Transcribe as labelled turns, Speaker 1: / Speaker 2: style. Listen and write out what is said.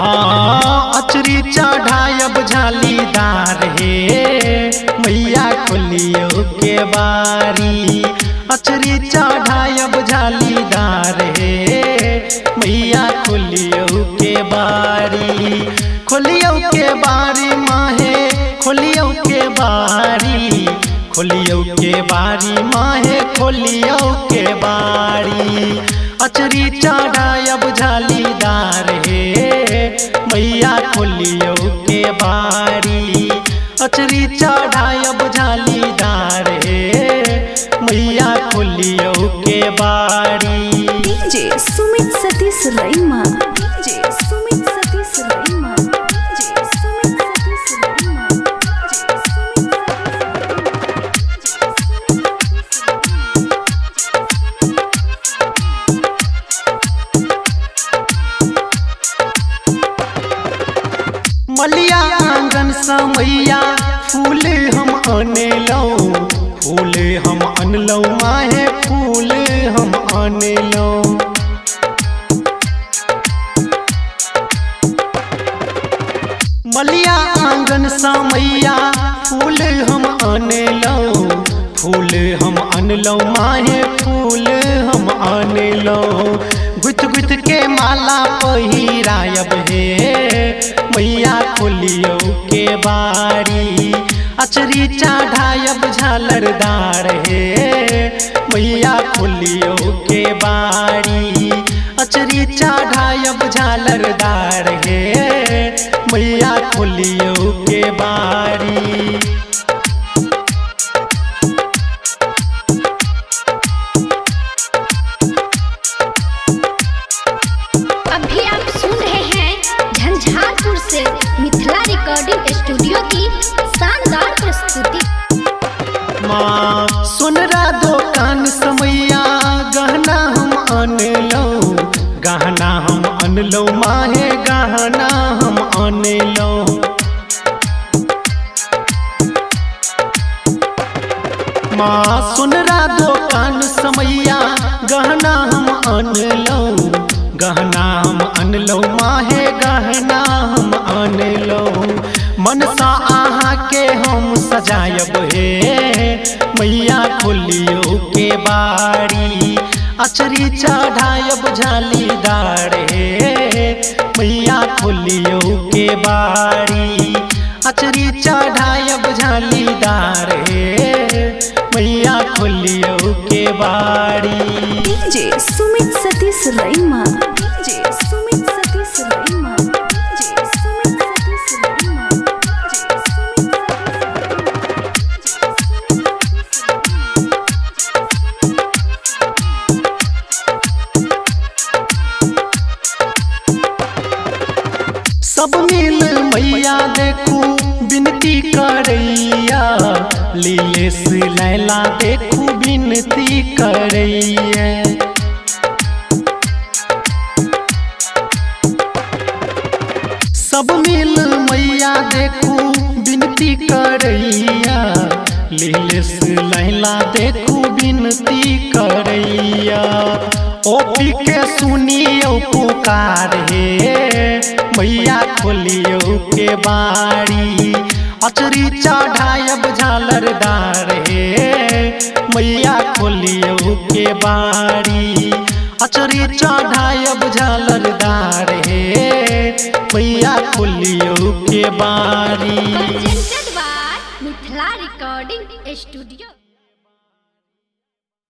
Speaker 1: अचरी चढ़ायब झालीदार हे मैया खोलियो के बारी। अचरी चढ़ायब झालीदार हे मैया खोलियो के बारी। खोलियो के बारी माहे खोलियो के बारी। खोलियो के बारी माहे खोलियो के बारी। अचरी चढ़ायब झालीदार हे मैया खोलियो के बारी। अचरी चढ़ायब झालीदार हे मैया खोलियो के बारी।
Speaker 2: DJ Sumit Satish रईमा। DJ Sumit Satish रईमा। DJ Sumit Satish रईमा।
Speaker 1: मलिया आंगन समैया फूल हम अनलौ। फूल हम अनलौ माहे फूल हम अनलौ। मलिया आंगन समैया फूल हम अनलौ। फूल हम अनलौ माहे फूल हम अनलौ। गुथ गुथ के माला पहिरायब हे मैया खोलियो के बारी। अचरी चढ़ायब झालरदार हे मैया खोलियो के बारी। अचरी चढ़ायब झालरदार हे मैया खोलियो के बारी।
Speaker 3: अभी आप सुन रहे हैं झंझारपुर से मिथिला रिकॉर्डिंग स्टूडियो की शानदार प्रस्तुति।
Speaker 1: माँ सुनरा दुकान समैया गहना हम अनलौ। गहना हम अनलौ माहे गहना हम अनलौ। माँ सुनरा दुकान समैया गहना हम अनलौ। गहना हम अनलौ माहे गहना हम अनलौ। मनसा आहा के हम सजायब हे मैया खोलियो के बारी। अचरी चढ़ायब झालीदार हे मैया खोलियो के बारी। अचरी चढ़ायब झालीदार हे मैया खोलियो के बारी।
Speaker 2: DJ Sumit Satish रईमा। DJ Sumit Satish रईमा। DJ Sumit Satish रईमा। DJ Sumit
Speaker 1: सब मिल मैया देखू बिनती करैया। लीले से लैला देखू बिनती करैया। सब मिल मैया देखू बिनती करैया। लीले से लैला देखू बिनती करैया। ओपी के सुनियो पुकार हे मैया खोलियो के बारी। अचरी चढ़ायब झालरदार हे मैया खोलियो के बारी। अचरी चढ़ायब झालरदार हे मैया खोलियो के बारी।
Speaker 3: Mithila recording studio.